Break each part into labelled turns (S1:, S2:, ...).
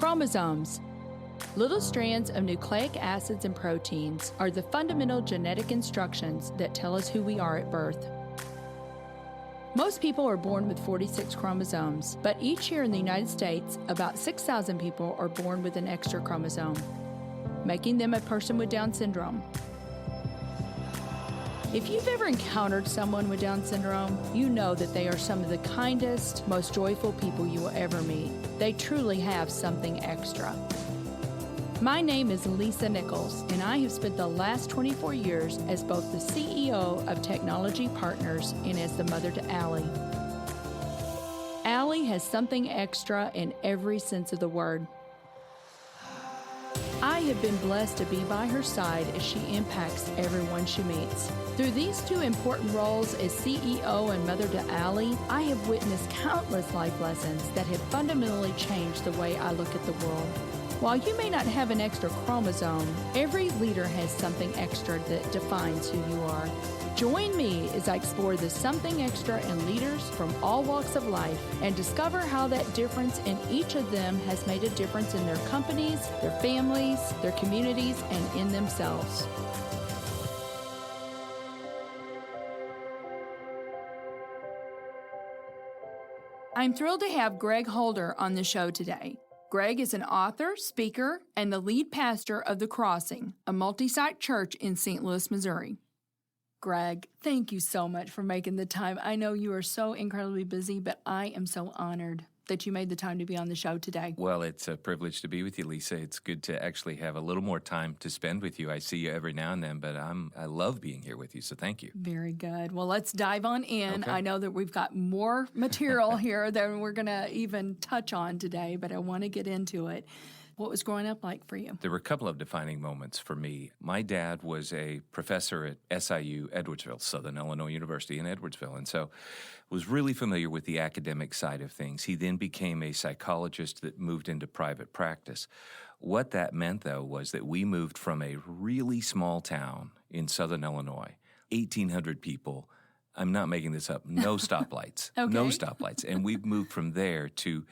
S1: Chromosomes. Little strands of nucleic acids and proteins are the fundamental genetic instructions that tell us who we are at birth. Most people are born with 46 chromosomes, but each year in the United States, about 6,000 people are born with an extra chromosome, making them a person with Down syndrome. If you've ever encountered someone with Down syndrome, you know that they are some of the kindest, most joyful people you will ever meet. They truly have something extra. My name is Lisa Nichols, and I have spent the last 24 years as both the CEO of Technology Partners and as the mother to Allie. Allie has something extra in every sense of the word. I have been blessed to be by her side as she impacts everyone she meets. Through these two important roles as CEO and mother to Allie, I have witnessed countless life lessons that have fundamentally changed the way I look at the world. While you may not have an extra chromosome, every leader has something extra that defines who you are. Join me as I explore the something extra in leaders from all walks of life and discover how that difference in each of them has made a difference in their companies, their families, their communities, and in themselves. I'm thrilled to have Greg Holder on the show today. Greg is an author, speaker, and the lead pastor of The Crossing, a multi-site church in St. Louis, Missouri. Greg, thank you so much for making the time. I know you are so incredibly busy, but I am so honored that you made the time to be on the show today.
S2: Well, it's a privilege to be with you, Lisa. It's good to actually have a little more time to spend with you. I see you every now and then, but I love being here with you, so thank you.
S1: Very good. Well, let's dive on in.
S2: Okay.
S1: I know that we've got more material here than we're going to even touch on today, but I want to get into it. What was growing up like for you?
S2: There were a couple of defining moments for me. My dad was a professor at SIU, Edwardsville, Southern Illinois University in Edwardsville, and so was really familiar with the academic side of things. He then became a psychologist that moved into private practice. What that meant, though, was that we moved from a really small town in Southern Illinois, 1,800 people. I'm not making this up. No stoplights.
S1: Okay.
S2: No stoplights. And we moved from there to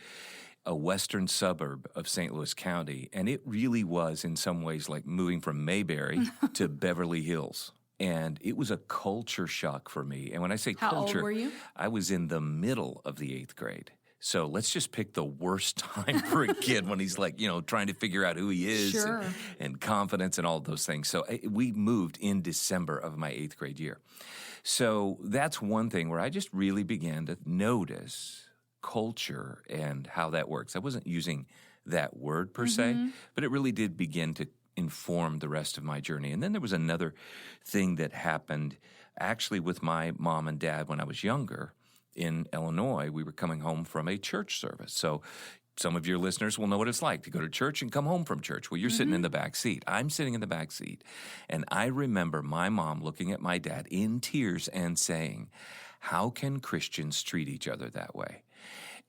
S2: a western suburb of St. Louis County, and it really was in some ways like moving from Mayberry to Beverly Hills. And it was a culture shock for me. And when I say
S1: How
S2: culture,
S1: old were you?
S2: I was in the middle of the 8th grade. So let's just pick the worst time for a kid when he's like, trying to figure out who he is
S1: Sure.
S2: and confidence and all those things. So we moved in December of my 8th grade year. So that's one thing where I just really began to notice culture and how that works. I wasn't using that word per se, but it really did begin to inform the rest of my journey. And then there was another thing that happened actually with my mom and dad when I was younger in Illinois. We were coming home from a church service. So some of your listeners will know what it's like to go to church and come home from church. Well, you're sitting in the back seat. I'm sitting in the back seat. And I remember my mom looking at my dad in tears and saying, "How can Christians treat each other that way?"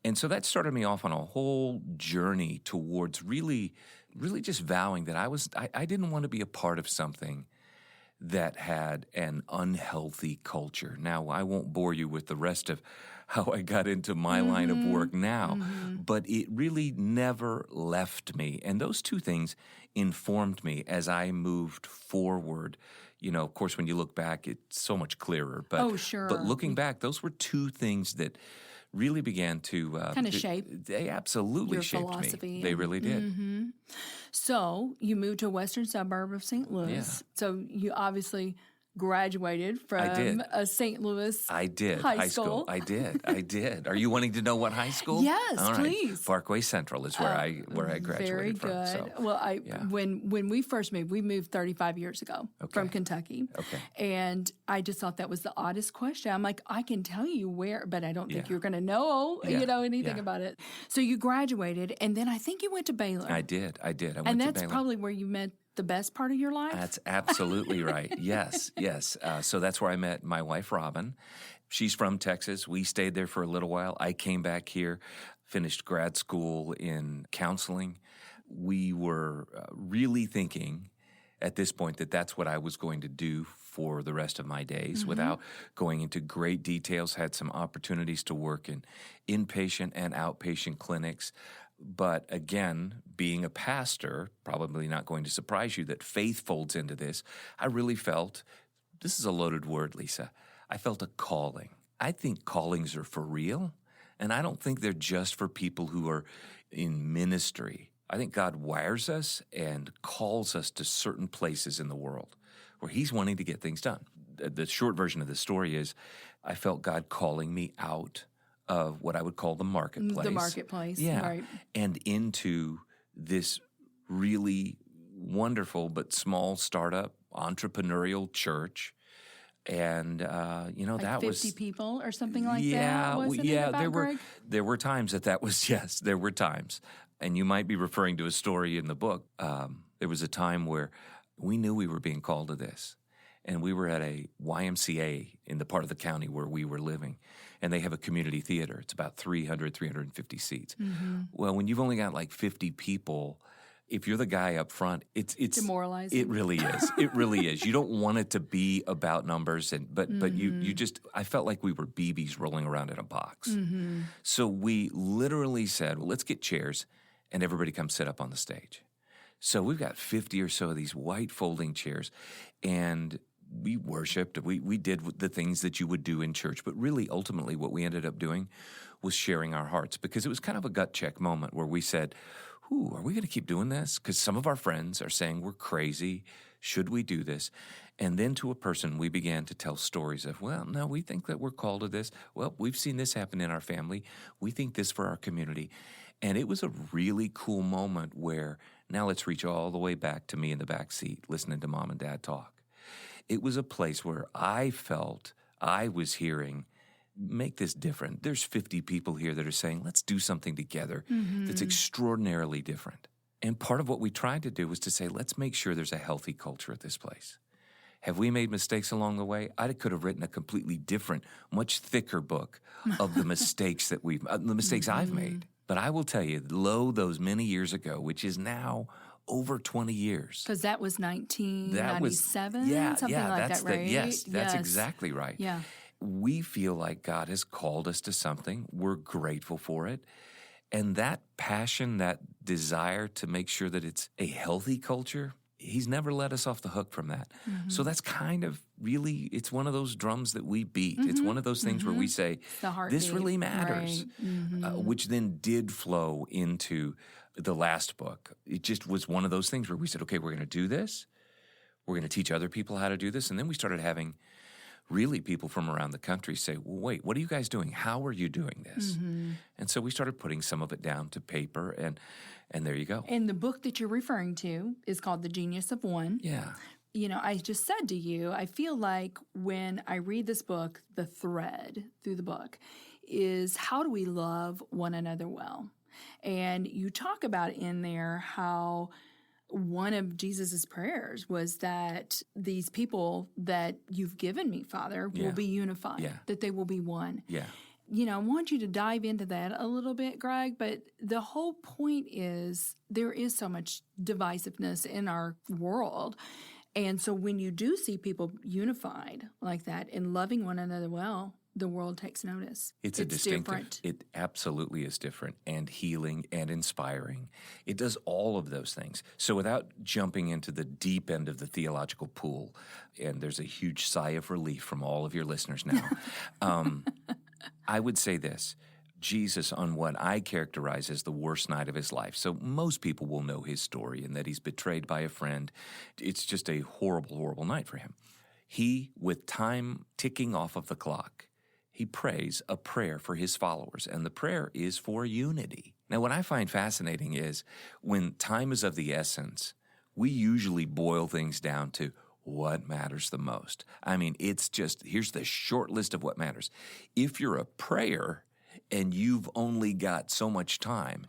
S2: And so that started me off on a whole journey towards really just vowing that I didn't want to be a part of something that had an unhealthy culture. Now, I won't bore you with the rest of how I got into my line of work now, but it really never left me. And those two things informed me as I moved forward. Of course, when you look back, it's so much clearer. But,
S1: Oh, sure.
S2: But looking back, those were two things that really began to
S1: Kind of shape
S2: They absolutely
S1: your
S2: shaped
S1: philosophy.
S2: me. They really did.
S1: So you moved to a western suburb of St. Louis.
S2: Yeah.
S1: So you obviously graduated
S2: I did.
S1: from a St. Louis
S2: I did.
S1: high school.
S2: I did. Are you wanting to know what high school?
S1: Yes,
S2: All right.
S1: please.
S2: Parkway Central is where I graduated
S1: Very
S2: from.
S1: good.
S2: So,
S1: Well,
S2: yeah.
S1: when we first moved, we moved 35 years ago from Kentucky.
S2: Okay.
S1: And I just thought that was the oddest question. I'm like, I can tell you where, but I don't think
S2: Yeah.
S1: you're going to know,
S2: Yeah.
S1: anything
S2: Yeah.
S1: about it. So you graduated, and then I think you went to Baylor.
S2: I did. I went
S1: and
S2: to
S1: that's
S2: Baylor.
S1: probably where you met the best part of your life?
S2: That's absolutely right. Yes. So that's where I met my wife, Robin. She's from Texas. We stayed there for a little while. I came back here, finished grad school in counseling. We were really thinking at this point that that's what I was going to do for the rest of my days without going into great details. Had some opportunities to work in inpatient and outpatient clinics. But again, being a pastor, probably not going to surprise you that faith folds into this. I really felt, this is a loaded word, Lisa, I felt a calling. I think callings are for real, and I don't think they're just for people who are in ministry. I think God wires us and calls us to certain places in the world where he's wanting to get things done. The short version of the story is I felt God calling me out of what I would call the marketplace.
S1: The marketplace,
S2: yeah,
S1: right.
S2: And into this really wonderful but small startup entrepreneurial church. And,
S1: Like
S2: that
S1: 50
S2: was
S1: 50 people or something like
S2: yeah,
S1: that, wasn't
S2: yeah,
S1: it about, Greg?
S2: there were times that was, yes, there were times. And you might be referring to a story in the book. There was a time where we knew we were being called to this. And we were at a YMCA in the part of the county where we were living. And they have a community theater. It's about 350 seats. Mm-hmm. Well, when you've only got like 50 people, if you're the guy up front, it's
S1: demoralizing.
S2: It really is. It really is. You don't want it to be about numbers, but you just, I felt like we were BBs rolling around in a box. Mm-hmm. So we literally said, well, let's get chairs and everybody come sit up on the stage. So we've got 50 or so of these white folding chairs, and we worshiped. We did the things that you would do in church, but really ultimately what we ended up doing was sharing our hearts, because it was kind of a gut check moment where we said, are we going to keep doing this? Because some of our friends are saying we're crazy. Should we do this? And then to a person, we began to tell stories of, well, no, we think that we're called to this. Well, we've seen this happen in our family. We think this for our community. And it was a really cool moment where, now let's reach all the way back to me in the back seat, listening to mom and dad talk. It was a place where I felt I was hearing, make this different. There's 50 people here that are saying, let's do something together that's extraordinarily different. And part of what we tried to do was to say, let's make sure there's a healthy culture at this place. Have we made mistakes along the way? I could have written a completely different, much thicker book of the mistakes that I've made. But I will tell you, those many years ago, which is now over 20 years.
S1: Because that was 1997, something like that, right?
S2: Yes, that's exactly right.
S1: Yeah.
S2: We feel like God has called us to something. We're grateful for it. And that passion, that desire to make sure that it's a healthy culture, he's never let us off the hook from that. Mm-hmm. So that's kind of really, it's one of those drums that we beat. Mm-hmm. It's one of those things where we say, this really matters,
S1: right. Mm-hmm.
S2: Which then did flow into the last book. It just was one of those things where we said, okay, we're going to do this. We're going to teach other people how to do this. And then we started having really people from around the country say, well, wait, what are you guys doing? How are you doing this? Mm-hmm. And so we started putting some of it down to paper, and there you go.
S1: And the book that you're referring to is called The Genius of One.
S2: Yeah.
S1: I just said to you, I feel like when I read this book, the thread through the book is, how do we love one another well? And you talk about in there how one of Jesus's prayers was that these people that you've given me, Father, will be unified, that they will be one.
S2: Yeah.
S1: I want you to dive into that a little bit, Greg, but the whole point is there is so much divisiveness in our world. And so when you do see people unified like that and loving one another well, the world takes notice.
S2: It's a distinctive.
S1: Different.
S2: It absolutely is different, and healing and inspiring. It does all of those things. So without jumping into the deep end of the theological pool, and there's a huge sigh of relief from all of your listeners now, I would say this. Jesus, on what I characterize as the worst night of his life. So most people will know his story and that he's betrayed by a friend. It's just a horrible, horrible night for him. He, with time ticking off of the clock, he prays a prayer for his followers, and the prayer is for unity. Now, what I find fascinating is when time is of the essence, we usually boil things down to what matters the most. I mean, it's just, here's the short list of what matters. If you're a prayer and you've only got so much time,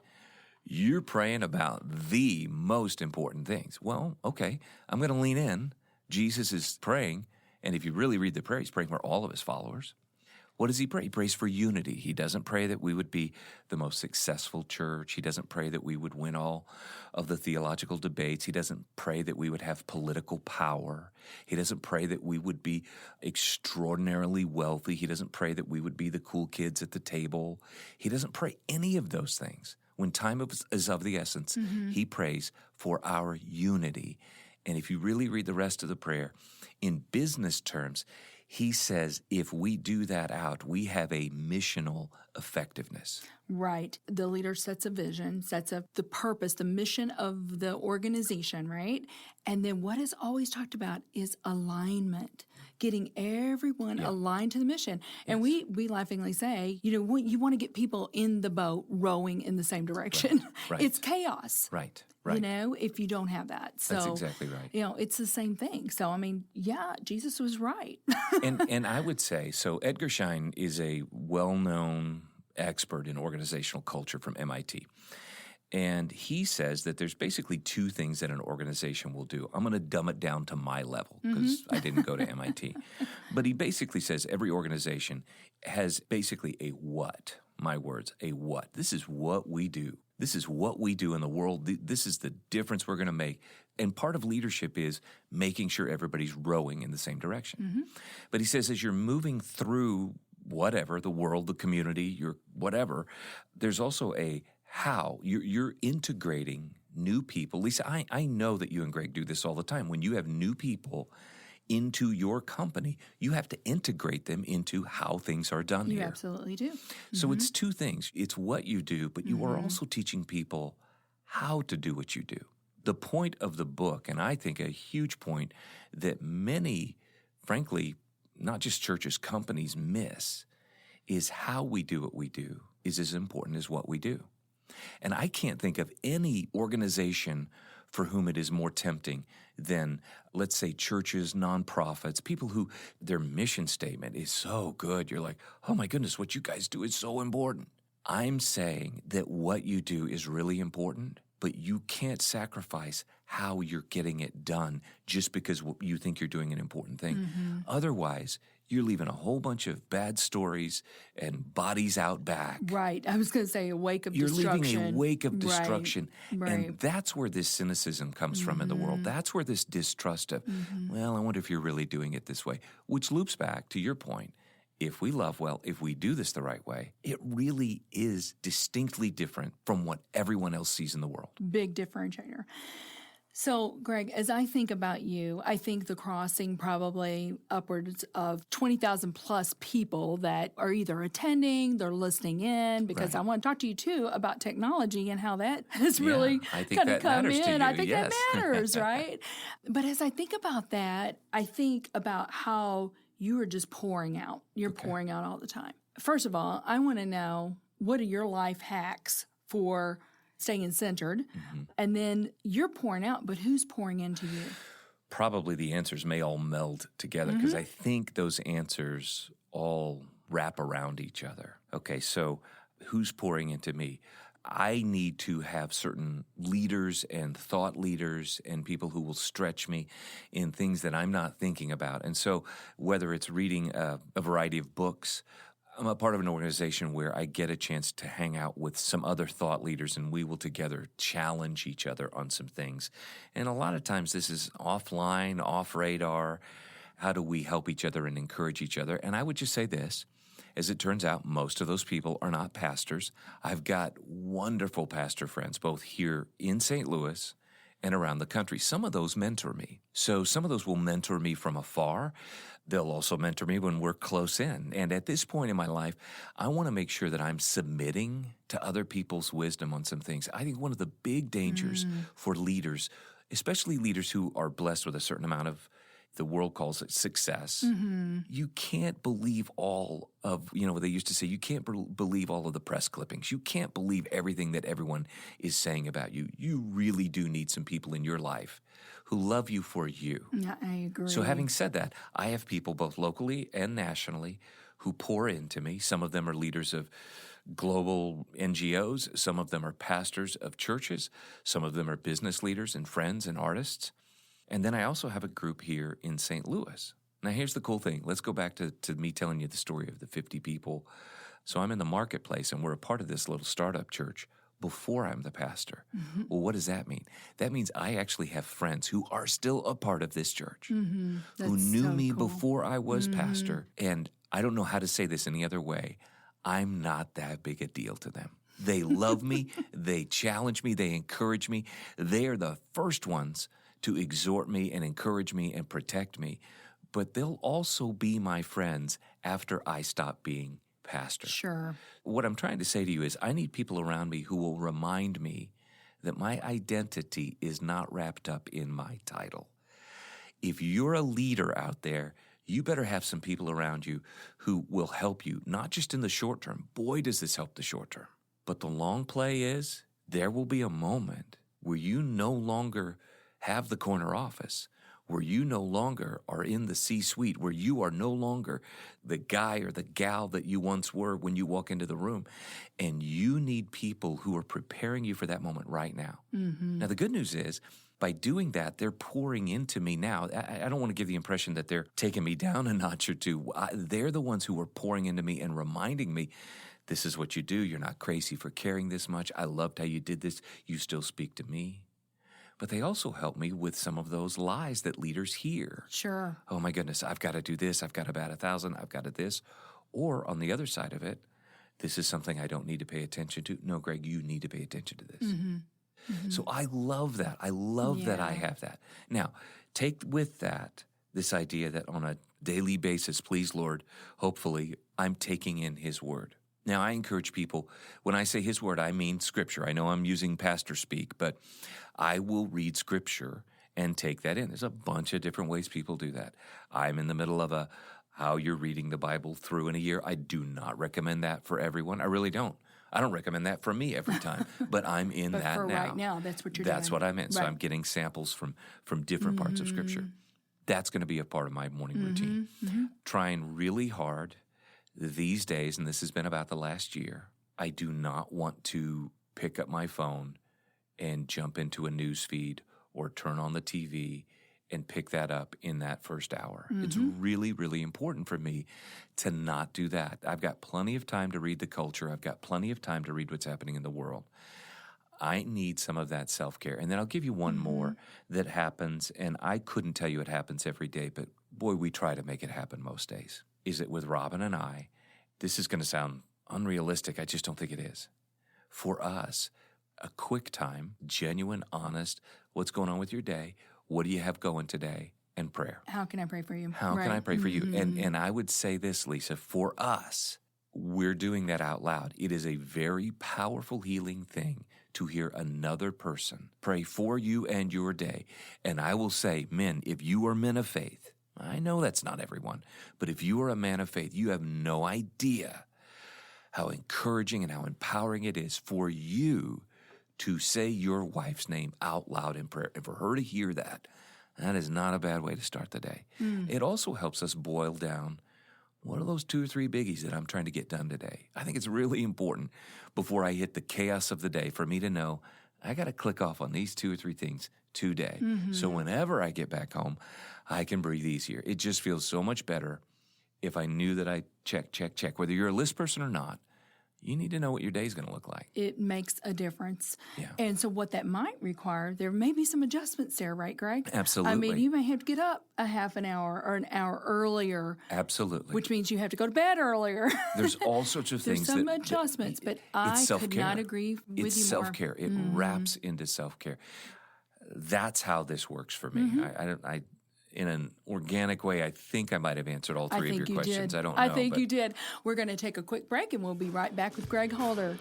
S2: you're praying about the most important things. Well, okay, I'm going to lean in. Jesus is praying, and if you really read the prayer, he's praying for all of his followers. What does he pray? He prays for unity. He doesn't pray that we would be the most successful church. He doesn't pray that we would win all of the theological debates. He doesn't pray that we would have political power. He doesn't pray that we would be extraordinarily wealthy. He doesn't pray that we would be the cool kids at the table. He doesn't pray any of those things. When time is of the essence, he prays for our unity. And if you really read the rest of the prayer, in business terms, he says if we do that out, we have a missional effectiveness.
S1: Right. The leader sets a vision, sets up the purpose, the mission of the organization, right? And then what is always talked about is alignment, getting everyone aligned to the mission. And we laughingly say, you want to get people in the boat rowing in the same direction.
S2: Right.
S1: It's chaos.
S2: Right.
S1: If you don't have that. So,
S2: that's exactly right.
S1: It's the same thing. So, I mean, Jesus was right.
S2: and I would say, so Edgar Schein is a well-known expert in organizational culture from MIT. And he says that there's basically two things that an organization will do. I'm going to dumb it down to my level because I didn't go to MIT. But he basically says every organization has basically a what, my words, a what. This is what we do. This is what we do in the world. This is the difference we're going to make. And part of leadership is making sure everybody's rowing in the same direction. But he says as you're moving through whatever, the world, the community, your whatever, there's also a how. You're integrating new people. Lisa, I know that you and Greg do this all the time. When you have new people into your company, you have to integrate them into how things are done here.
S1: You absolutely do.
S2: So it's two things. It's what you do, but you are also teaching people how to do what you do. The point of the book, and I think a huge point that many, frankly, not just churches, companies miss, is how we do what we do is as important as what we do. And I can't think of any organization for whom it is more tempting than, let's say, churches, nonprofits, people who their mission statement is so good. You're like, oh my goodness, what you guys do is so important. I'm saying that what you do is really important, but you can't sacrifice how you're getting it done just because you think you're doing an important thing. Otherwise, you're leaving a whole bunch of bad stories and bodies out back.
S1: Right. I was going to say a wake of destruction.
S2: You're leaving a wake of destruction.
S1: Right.
S2: And that's where this cynicism comes from in the world. That's where this distrust of, well, I wonder if you're really doing it this way, which loops back to your point. If we love well, if we do this the right way, it really is distinctly different from what everyone else sees in the world.
S1: Big differentiator. So, Greg, as I think about you, I think the Crossing probably upwards of 20,000 plus people that are either attending, they're listening in, because I want to talk to you too about technology and how that has really kind of come in. I think that matters, right? But as I think about that, I think about how you are just pouring out. You're pouring out all the time. First of all, I want to know, what are your life hacks for staying centered? And then you're pouring out, but who's pouring into you?
S2: Probably the answers may all meld together because I think those answers all wrap around each other. Okay, so who's pouring into me? I need to have certain leaders and thought leaders and people who will stretch me in things that I'm not thinking about. And so whether it's reading a variety of books, I'm a part of an organization where I get a chance to hang out with some other thought leaders, and we will together challenge each other on some things. And a lot of times this is offline, off radar. How do we help each other and encourage each other? And I would just say this. As it turns out, most of those people are not pastors. I've got wonderful pastor friends, both here in St. Louis and around the country. Some of those mentor me. So some of those will mentor me from afar. They'll also mentor me when we're close in. And at this point in my life, I want to make sure that I'm submitting to other people's wisdom on some things. I think one of the big dangers for leaders, especially leaders who are blessed with a certain amount of, the world calls it success. You can't believe all of, what they used to say, you can't believe all of the press clippings. You can't believe everything that everyone is saying about you. You really do need some people in your life who love you for you.
S1: Yeah, I agree.
S2: So having said that, I have people both locally and nationally who pour into me. Some of them are leaders of global NGOs. Some of them are pastors of churches. Some of them are business leaders and friends and artists. And then I also have a group here in St. Louis. Now, here's the cool thing. Let's go back to me telling you the story of the 50 people. So I'm in the marketplace, and we're a part of this little startup church before I'm the pastor. Well, what does that mean? That means I actually have friends who are still a part of this church, who knew me before I was pastor. And I don't know how to say this any other way. I'm not that big a deal to them. They love me, they challenge me, they encourage me. They are the first ones to exhort me and encourage me and protect me. But they'll also be my friends after I stop being pastor.
S1: Sure.
S2: What I'm trying to say to you is I need people around me who will remind me that my identity is not wrapped up in my title. If you're a leader out there, you better have some people around you who will help you, not just in the short term. Boy, does this help the short term. But the long play is there will be a moment where you no longer have the corner office, where you no longer are in the C-suite, where you are no longer the guy or the gal that you once were when you walk into the room. And you need people who are preparing you for that moment right now. Mm-hmm. Now, the good news is, by doing that, they're pouring into me now. I don't want to give the impression that they're taking me down a notch or two. They're the ones who are pouring into me and reminding me, this is what you do. You're not crazy for caring this much. I loved how you did this. You still speak to me. But they also help me with some of those lies that leaders hear.
S1: Sure.
S2: Oh, my goodness, I've got to do this. I've got to bat 1,000. I've got to this. Or on the other side of it, this is something I don't need to pay attention to. No, Greg, you need to pay attention to this. Mm-hmm. Mm-hmm. So I love that. I love that I have that. Now, take with that this idea that on a daily basis, please, Lord, hopefully I'm taking in His Word. Now, I encourage people, when I say His Word, I mean Scripture. I know I'm using pastor speak, but I will read Scripture and take that in. There's a bunch of different ways people do that. I'm in the middle of how you're reading the Bible through in a year. I do not recommend that for everyone. I really don't. I don't recommend that for me every time, but I'm in
S1: but
S2: that
S1: for
S2: now.
S1: Right now, that's what you're doing.
S2: That's what I'm in.
S1: Right.
S2: So I'm getting samples from different parts of Scripture. That's going to be a part of my morning routine. Mm-hmm. Trying really hard these days, and this has been about the last year, I do not want to pick up my phone and jump into a news feed or turn on the TV and pick that up in that first hour. Mm-hmm. It's really, really important for me to not do that. I've got plenty of time to read the culture. I've got plenty of time to read what's happening in the world. I need some of that self-care. And then I'll give you one more that happens, and I couldn't tell you it happens every day, but boy, we try to make it happen most days. Is it with Robin and I? This is going to sound unrealistic. I just don't think it is. For us, a quick time, genuine, honest, what's going on with your day? What do you have going today? And prayer.
S1: How can I pray for you?
S2: How can I pray for you? And I would say this, Lisa, for us, we're doing that out loud. It is a very powerful healing thing to hear another person pray for you and your day. And I will say, men, if you are men of faith, I know that's not everyone, but if you are a man of faith, you have no idea how encouraging and how empowering it is for you to say your wife's name out loud in prayer. And for her to hear that, that is not a bad way to start the day. It also helps us boil down what are those 2 or 3 biggies that I'm trying to get done today. I think it's really important before I hit the chaos of the day for me to know I got to click off on these 2 or 3 things today. So whenever I get back home, I can breathe easier. It just feels so much better if I knew that I check. Whether you're a list person or not, you need to know what your day's going to look like.
S1: It makes a difference.
S2: Yeah.
S1: And so what that might require, there may be some adjustments there, right, Greg?
S2: Absolutely.
S1: I mean, you may have to get up a half an hour or an hour earlier.
S2: Absolutely.
S1: Which means you have to go to bed earlier.
S2: There's all sorts of things.
S1: There's some adjustments, but I could not agree with you more.
S2: It's self-care. It wraps into self-care. That's how this works for me. I in an organic way, I think I might have answered all 3 of your questions.
S1: Did.
S2: I don't know.
S1: I think you did. We're going to take a quick break, and we'll be right back with Greg Halder.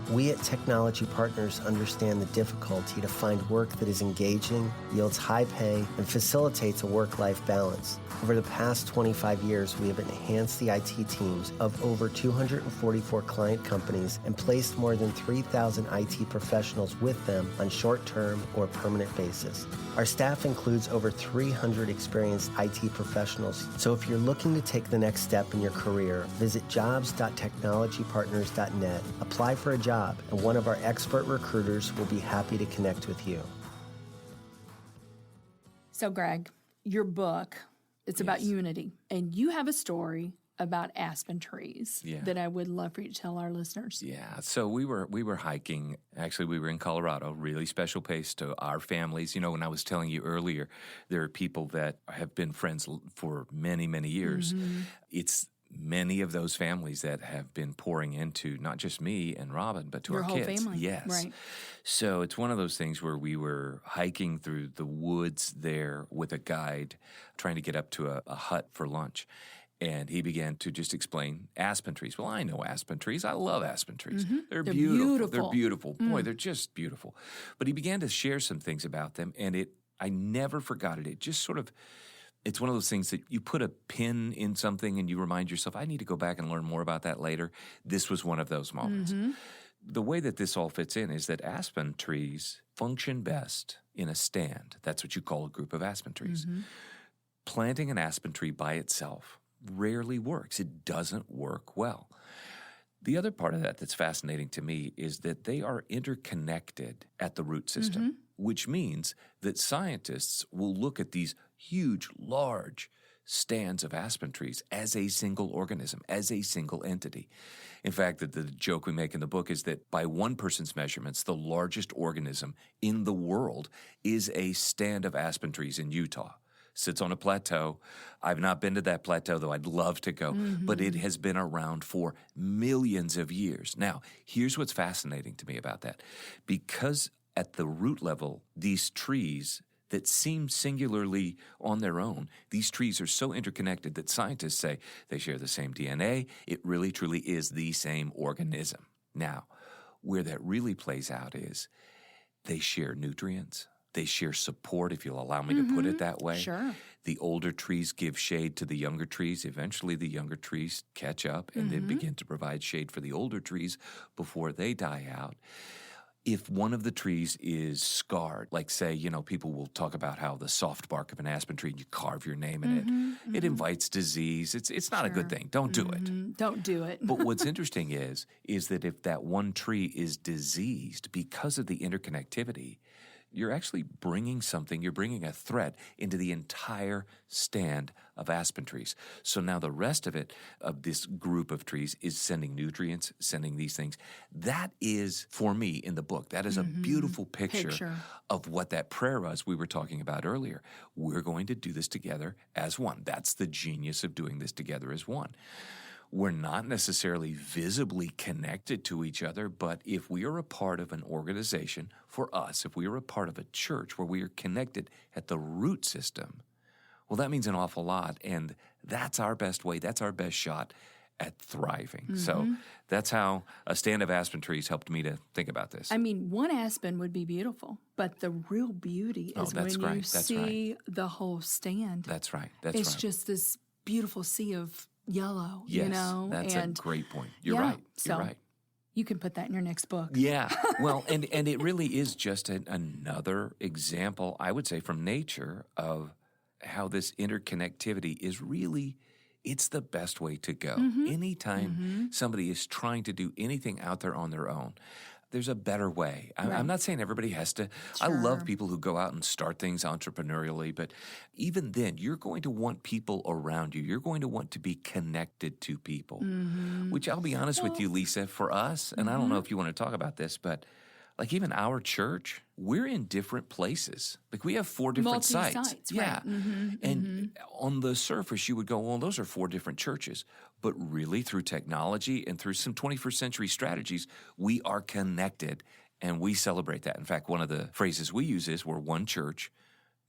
S3: We at Technology Partners understand the difficulty to find work that is engaging, yields high pay, and facilitates a work-life balance. Over the past 25 years, we have enhanced the IT teams of over 244 client companies and placed more than 3,000 IT professionals with them on short-term or permanent basis. Our staff includes over 300 experienced IT professionals, so if you're looking to take the next step in your career, visit jobs.technologypartners.net, apply for a job, and one of our expert recruiters will be happy to connect with you.
S1: So, Greg, your book, it's about unity, and you have a story about aspen trees that I would love for you to tell our listeners.
S2: Yeah, so we were hiking. Actually, we were in Colorado, really special place to our families. You know, when I was telling you earlier, there are people that have been friends for many, many years. It's many of those families that have been pouring into not just me and Robin, but to
S1: Your
S2: our
S1: whole
S2: kids.
S1: family.
S2: Yes.
S1: Right.
S2: So it's one of those things where we were hiking through the woods there with a guide, trying to get up to a hut for lunch. And he began to just explain aspen trees. Well, I know aspen trees. I love aspen trees. They're beautiful. They're beautiful. Boy, they're just beautiful. But he began to share some things about them, and I never forgot it. It just sort of, it's one of those things that you put a pin in something and you remind yourself, I need to go back and learn more about that later. This was one of those moments. The way that this all fits in is that aspen trees function best in a stand. That's what you call a group of aspen trees. Planting an aspen tree by itself rarely works. It doesn't work well. The other part of that that's fascinating to me is that they are interconnected at the root system, which means that scientists will look at these huge, large stands of aspen trees as a single organism, as a single entity. In fact, the joke we make in the book is that by one person's measurements, the largest organism in the world is a stand of aspen trees in Utah. Sits on a plateau. I've not been to that plateau, though I'd love to go, but it has been around for millions of years. Now, here's what's fascinating to me about that. Because at the root level, these trees that seem singularly on their own, these trees are so interconnected that scientists say they share the same DNA. It really, truly is the same organism. Now, where that really plays out is they share nutrients. They share support, if you'll allow me to put it that way.
S1: Sure.
S2: The older trees give shade to the younger trees. Eventually, the younger trees catch up and then begin to provide shade for the older trees before they die out. If one of the trees is scarred, like say, people will talk about how the soft bark of an aspen tree, you carve your name in it invites disease. It's not a good thing. Don't do it.
S1: Don't do it.
S2: But what's interesting is that if that one tree is diseased because of the interconnectivity, you're actually bringing a threat into the entire stand of aspen trees. So now the rest of this group of trees is sending nutrients, sending these things. That is, for me in the book, that is a beautiful picture of what that prayer was we were talking about earlier. We're going to do this together as one. That's the genius of doing this together as one. We're not necessarily visibly connected to each other, but if we are a part of an organization, for us, if we are a part of a church where we are connected at the root system, well, that means an awful lot, and that's our best way, that's our best shot at thriving. So that's how a stand of aspen trees helped me to think about this.
S1: I mean, one aspen would be beautiful, but the real beauty is when you see the whole stand.
S2: That's right.
S1: It's just this beautiful sea of yellow,
S2: yes, that's a great point. You're right. You're right.
S1: You can put that in your next book.
S2: Yeah. Well, and it really is just another example, I would say, from nature of how this interconnectivity is really, it's the best way to go. Anytime somebody is trying to do anything out there on their own, there's a better way. I'm not saying everybody has to. Sure. I love people who go out and start things entrepreneurially, but even then, you're going to want people around you. You're going to want to be connected to people, which I'll be honest with you, Lisa, for us, and I don't know if you want to talk about this, but like even our church, we're in different places. Like we have 4 different sites. Yeah.
S1: Right.
S2: And on the surface, you would go, well, those are 4 different churches. But really, through technology and through some 21st century strategies, we are connected and we celebrate that. In fact, one of the phrases we use is we're one church,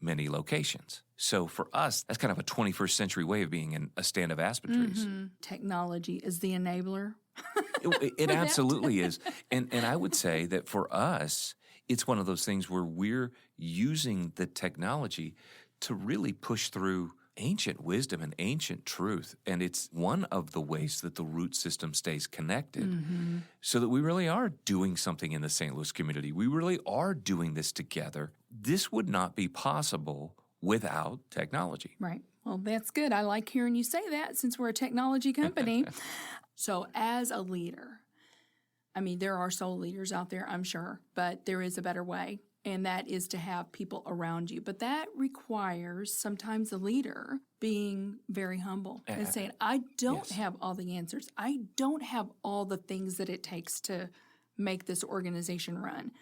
S2: many locations. So for us, that's kind of a 21st century way of being in a stand of aspen trees.
S1: Technology is the enabler.
S2: It absolutely is. And I would say that for us, it's one of those things where we're using the technology to really push through ancient wisdom and ancient truth. And it's one of the ways that the root system stays connected so that we really are doing something in the St. Louis community. We really are doing this together. This would not be possible without technology.
S1: Right. Well, that's good. I like hearing you say that since we're a technology company. So as a leader, I mean, there are soul leaders out there, I'm sure, but there is a better way, and that is to have people around you. But that requires sometimes the leader being very humble and saying, I don't have all the answers. I don't have all the things that it takes to make this organization run.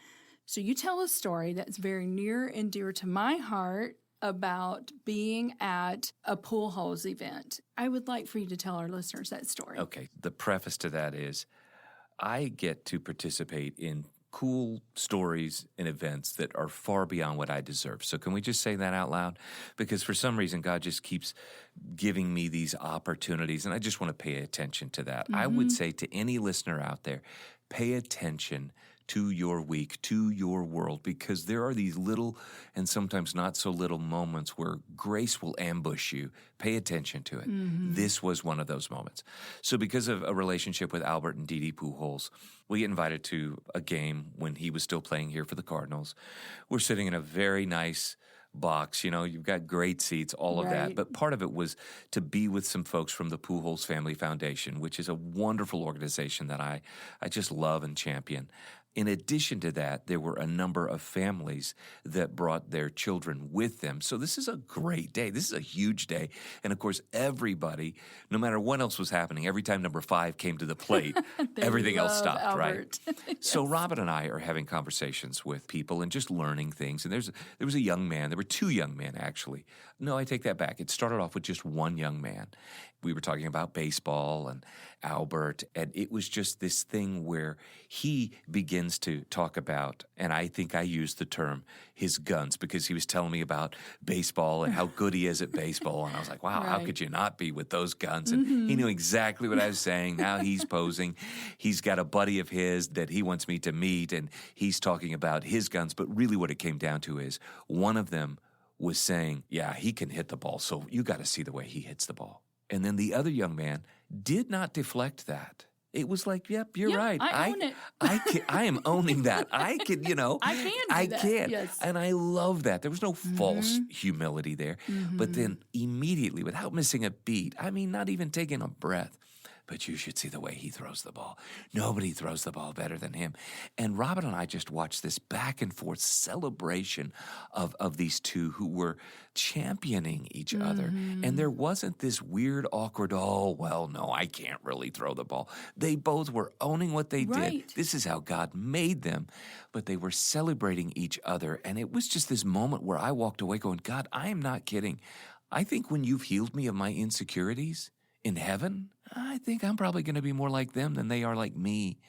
S1: So you tell a story that's very near and dear to my heart. about being at a pool halls event. I would like for you to tell our listeners that story.
S2: Okay. The preface to that is I get to participate in cool stories and events that are far beyond what I deserve. So can we just say that out loud? Because for some reason, God just keeps giving me these opportunities, and I just want to pay attention to that. I would say to any listener out there, pay attention to your week, to your world, because there are these little and sometimes not so little moments where grace will ambush you. Pay attention to it. This was one of those moments. So because of a relationship with Albert and Dee Dee Pujols, we get invited to a game when he was still playing here for the Cardinals. We're sitting in a very nice box, you've got great seats, all of that. But part of it was to be with some folks from the Pujols Family Foundation, which is a wonderful organization that I just love and champion. In addition to that, there were a number of families that brought their children with them. So this is a great day. This is a huge day. And of course, everybody, no matter what else was happening, every time number 5 came to the plate, everything else stopped,
S1: Albert.
S2: right? Yes. So Robin and I are having conversations with people and just learning things. And there was a young man. There were 2 young men, actually. No, I take that back. It started off with just one young man. We were talking about baseball and Albert, and it was just this thing where he begins to talk about, and I think I used the term, his guns, because he was telling me about baseball and how good he is at baseball. And I was like, wow, how could you not be with those guns? And he knew exactly what I was saying. Now he's posing. He's got a buddy of his that he wants me to meet, and he's talking about his guns. But really what it came down to is one of them was saying, yeah, he can hit the ball, so you got to see the way he hits the ball. And then the other young man did not deflect that. It was like, yep, you're right.
S1: I own it.
S2: I am owning that. I can,
S1: I can. Yes.
S2: And I love that. There was no false humility there. But then immediately, without missing a beat, not even taking a breath, but you should see the way he throws the ball. Nobody throws the ball better than him. And Robin and I just watched this back and forth celebration of these two who were championing each other. And there wasn't this weird, awkward, oh, well, no, I can't really throw the ball. They both were owning what they did. This is how God made them. But they were celebrating each other. And it was just this moment where I walked away going, God, I am not kidding. I think when you've healed me of my insecurities, in heaven, I think I'm probably going to be more like them than they are like me,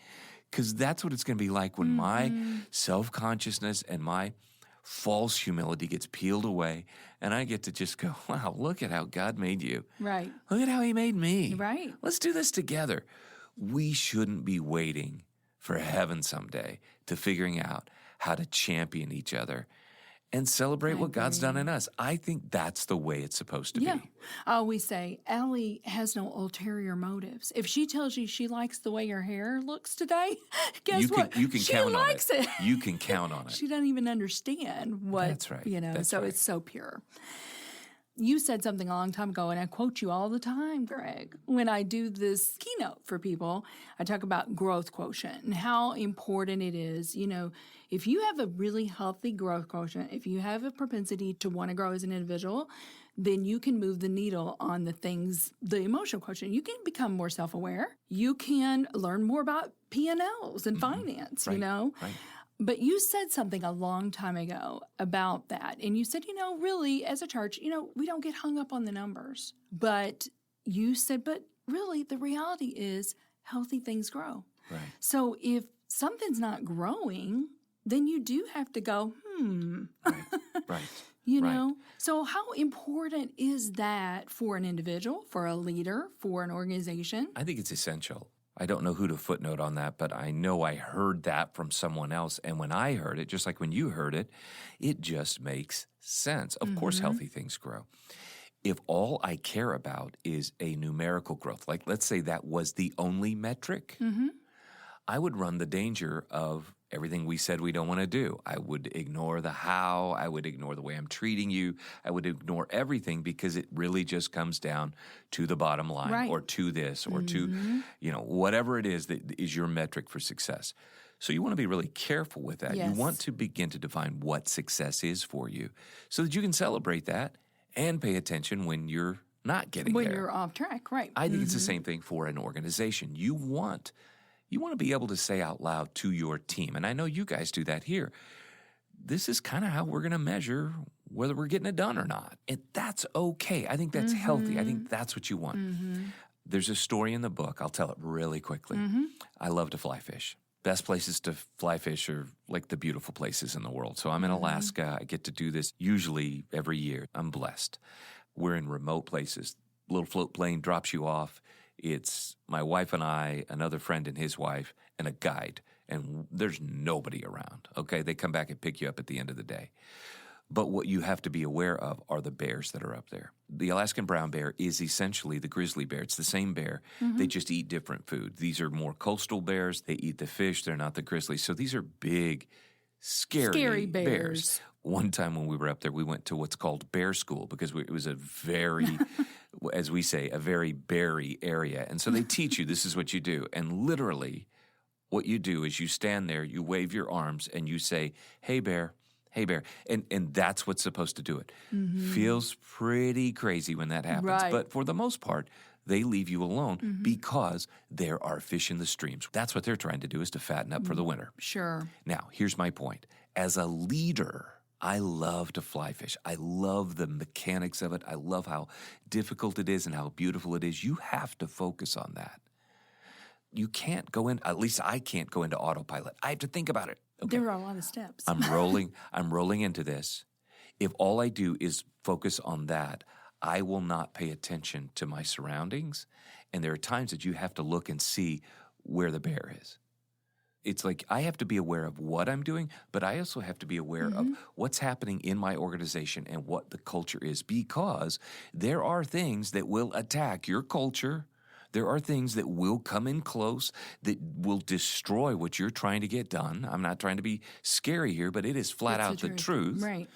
S2: because that's what it's going to be like when my self-consciousness and my false humility gets peeled away, and I get to just go, wow, look at how God made you.
S1: Right.
S2: Look at how he made me.
S1: Right.
S2: Let's do this together. We shouldn't be waiting for heaven someday to figuring out how to champion each other and celebrate what God's done in us. I think that's the way it's supposed to be.
S1: I always say, Allie has no ulterior motives. If she tells you she likes the way your hair looks today, guess what?
S2: You can
S1: she
S2: count
S1: likes
S2: on it.
S1: it.
S2: You can count on it.
S1: She doesn't even understand what,
S2: That's right. That's
S1: so
S2: right.
S1: it's so pure. You said something a long time ago, and I quote you all the time, Greg. When I do this keynote for people, I talk about growth quotient and how important it is. If you have a really healthy growth quotient, if you have a propensity to want to grow as an individual, then you can move the needle on the things, the emotional quotient. You can become more self-aware. You can learn more about P&Ls and finance,
S2: Right.
S1: But you said something a long time ago about that. And you said, really, as a church, we don't get hung up on the numbers. But you said, but really, the reality is healthy things grow.
S2: Right.
S1: So if something's not growing, then you do have to go,
S2: Right.
S1: Right. So how important is that for an individual, for a leader, for an organization?
S2: I think it's essential. I don't know who to footnote on that, but I know I heard that from someone else. And when I heard it, just like when you heard it, it just makes sense. Of course, healthy things grow. If all I care about is a numerical growth, like let's say that was the only metric, I would run the danger of everything we said we don't want to do. I would ignore the how. I would ignore the way I'm treating you. I would ignore everything because it really just comes down to the bottom line or to this or to, whatever it is that is your metric for success. So you want to be really careful with that.
S1: Yes.
S2: You want to begin to define what success is for you so that you can celebrate that and pay attention when you're not getting there.
S1: When you're off track, right.
S2: I think it's the same thing for an organization. You want to be able to say out loud to your team, and I know you guys do that here, this is kind of how we're going to measure whether we're getting it done or not. And that's okay. I think that's healthy. I think that's what you want. There's a story in the book. I'll tell it really quickly. I love to fly fish. Best places to fly fish are like the beautiful places in the world. So I'm in Alaska. I get to do this usually every year. I'm blessed. We're in remote places. Little float plane drops you off. It's my wife and I, another friend and his wife, and a guide. And there's nobody around, okay? They come back and pick you up at the end of the day. But what you have to be aware of are the bears that are up there. The Alaskan brown bear is essentially the grizzly bear. It's the same bear. They just eat different food. These are more coastal bears. They eat the fish. They're not the grizzlies. So these are big, scary bears. One time when we were up there, we went to what's called bear school because it was a very, as we say, a very beary area. And so they teach you this is what you do. And literally what you do is you stand there, you wave your arms, and you say, hey, bear. Hey, bear. And that's what's supposed to do it. Feels pretty crazy when that happens.
S1: Right.
S2: But for the most part, they leave you alone because there are fish in the streams. That's what they're trying to do, is to fatten up for the winter.
S1: Sure.
S2: Now, here's my point. As a leader, I love to fly fish. I love the mechanics of it. I love how difficult it is and how beautiful it is. You have to focus on that. You can't go in, at least I can't go into autopilot. I have to think about it. Okay.
S1: There are a lot of steps.
S2: I'm rolling into this. If all I do is focus on that, I will not pay attention to my surroundings. And there are times that you have to look and see where the bear is. It's like I have to be aware of what I'm doing, but I also have to be aware of what's happening in my organization and what the culture is, because there are things that will attack your culture. There are things that will come in close that will destroy what you're trying to get done. I'm not trying to be scary here, but it is flat out the truth.
S1: Right.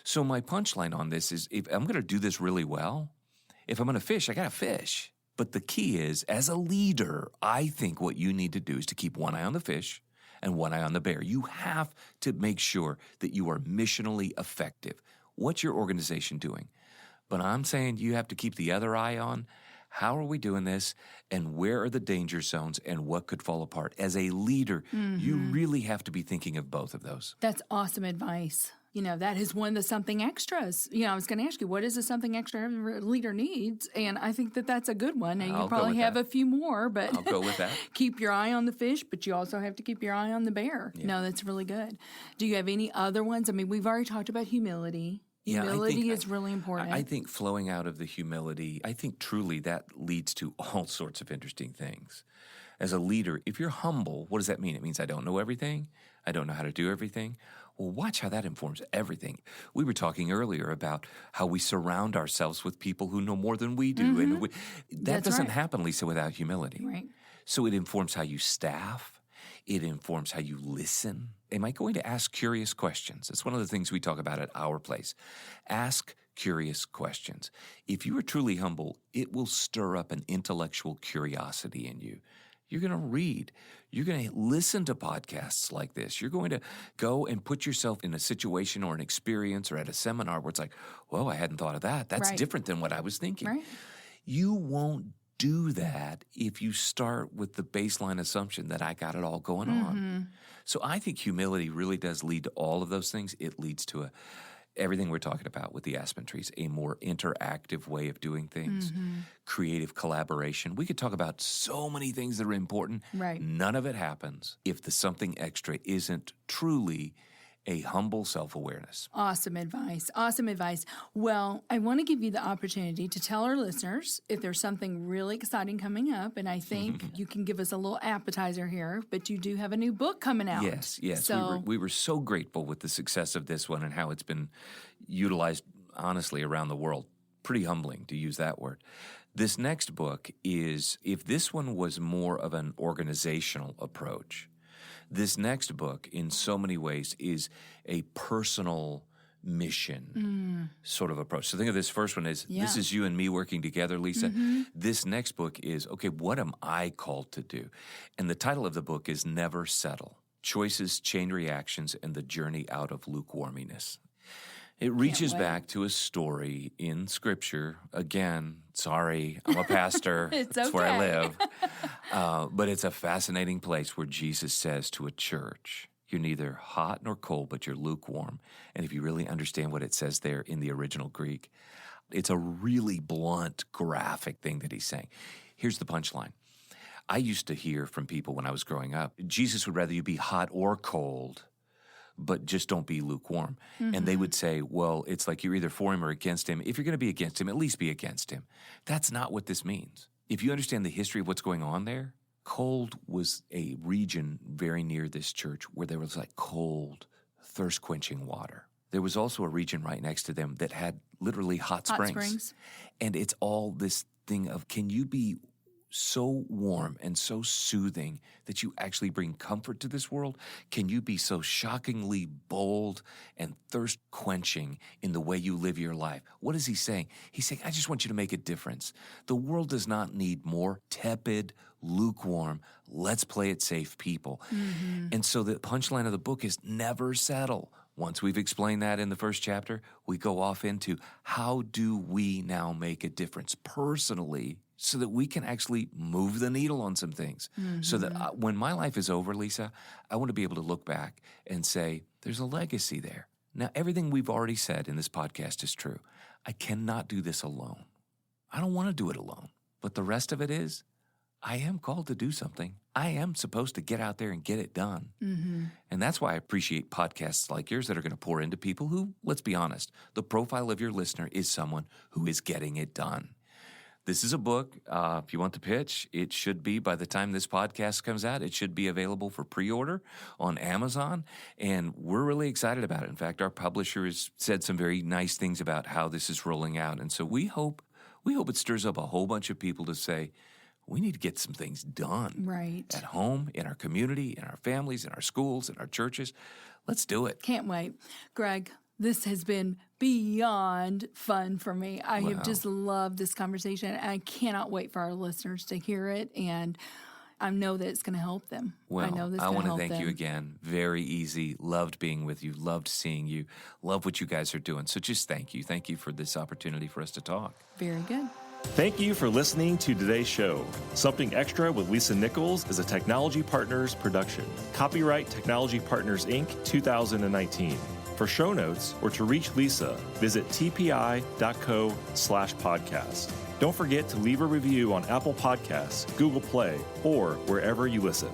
S2: So my punchline on this is, if I'm going to do this really well, if I'm going to fish, I got to fish. But the key is, as a leader, I think what you need to do is to keep one eye on the fish and one eye on the bear. You have to make sure that you are missionally effective. What's your organization doing? But I'm saying you have to keep the other eye on, how are we doing this, and where are the danger zones, and what could fall apart? As a leader, you really have to be thinking of both of those.
S1: That's awesome advice. You know, that is one of the something extras. You know, I was going to ask you, what is the something extra every leader needs? And I think that that's a good one. And you probably have a few more, but
S2: I'll go with that.
S1: Keep your eye on the fish, but you also have to keep your eye on the bear. Yeah. No, that's really good. Do you have any other ones? I mean, we've already talked about humility. Humility is really important.
S2: I think flowing out of the humility, I think truly that leads to all sorts of interesting things. As a leader, if you're humble, what does that mean? It means I don't know everything. I don't know how to do everything. Well, watch how that informs everything. We were talking earlier about how we surround ourselves with people who know more than we do. And that doesn't happen, Lisa, without humility.
S1: Right.
S2: So it informs how you staff. It informs how you listen. Am I going to ask curious questions? That's one of the things we talk about at our place. Ask curious questions. If you are truly humble, it will stir up an intellectual curiosity in you. You're going to read. You're going to listen to podcasts like this. You're going to go and put yourself in a situation or an experience or at a seminar where it's like, whoa, I hadn't thought of that. That's different than what I was thinking.
S1: Right.
S2: You won't do that if you start with the baseline assumption that I got it all going on. So I think humility really does lead to all of those things. It leads to everything we're talking about with the aspen trees, a more interactive way of doing things, creative collaboration. We could talk about so many things that are important.
S1: Right.
S2: None of it happens if the something extra isn't truly a humble self-awareness.
S1: Awesome advice. Awesome advice. Well, I want to give you the opportunity to tell our listeners if there's something really exciting coming up, and I think you can give us a little appetizer here, but you do have a new book coming out.
S2: Yes.
S1: So,
S2: we were so grateful with the success of this one and how it's been utilized, honestly, around the world. Pretty humbling to use that word. This next book is, if this one was more of an organizational approach, this next book, in so many ways, is a personal mission sort of approach. So think of this first one as, this is you and me working together, Lisa. This next book is, okay, what am I called to do? And the title of the book is Never Settle: Choices, Chain Reactions, and the Journey Out of Lukewarminess. It reaches back to a story in Scripture. Again, sorry, I'm a pastor. That's where I live. But it's a fascinating place where Jesus says to a church, You're neither hot nor cold, but you're lukewarm. And if you really understand what it says there in the original Greek, it's a really blunt, graphic thing that he's saying. Here's the punchline. I used to hear from people when I was growing up, Jesus would rather you be hot or cold, but just don't be lukewarm. Mm-hmm. And they would say, well, it's like you're either for him or against him. If you're going to be against him, at least be against him. That's not what this means. If you understand the history of what's going on there, cold was a region very near this church where there was like cold, thirst-quenching water. There was also a region right next to them that had literally hot springs. And it's all this thing of, can you be so warm and so soothing that you actually bring comfort to this world? Can you be so shockingly bold and thirst-quenching in the way you live your life? What is he saying? He's saying, I just want you to make a difference. The world does not need more tepid, lukewarm, let's play it safe people. Mm-hmm. And so the punchline of the book is never settle. Once we've explained that in the first chapter, we go off into how do we now make a difference personally so that we can actually move the needle on some things. Mm-hmm. So that when my life is over, Lisa, I want to be able to look back and say, there's a legacy there. Now, everything we've already said in this podcast is true. I cannot do this alone. I don't want to do it alone. But the rest of it is, I am called to do something. I am supposed to get out there and get it done. Mm-hmm. And that's why I appreciate podcasts like yours that are going to pour into people who, let's be honest, the profile of your listener is someone who is getting it done. This is a book. If you want to pitch, it should be, by the time this podcast comes out, it should be available for pre-order on Amazon. And we're really excited about it. In fact, our publisher has said some very nice things about how this is rolling out. And so we hope it stirs up a whole bunch of people to say, we need to get some things done.
S1: Right.
S2: At home, in our community, in our families, in our schools, in our churches. Let's do it.
S1: Can't wait. Greg, this has been beyond fun for me. I have just loved this conversation, and I cannot wait for our listeners to hear it, and I know that it's going to help them.
S2: Well, I want to thank you again. Very easy. Loved being with you. Loved seeing you. Love what you guys are doing. So just thank you. Thank you for this opportunity for us to talk.
S1: Very good.
S4: Thank you for listening to today's show. Something Extra with Lisa Nichols is a Technology Partners production. Copyright Technology Partners, Inc., 2019. For show notes or to reach Lisa, visit tpi.co/podcast. Don't forget to leave a review on Apple Podcasts, Google Play, or wherever you listen.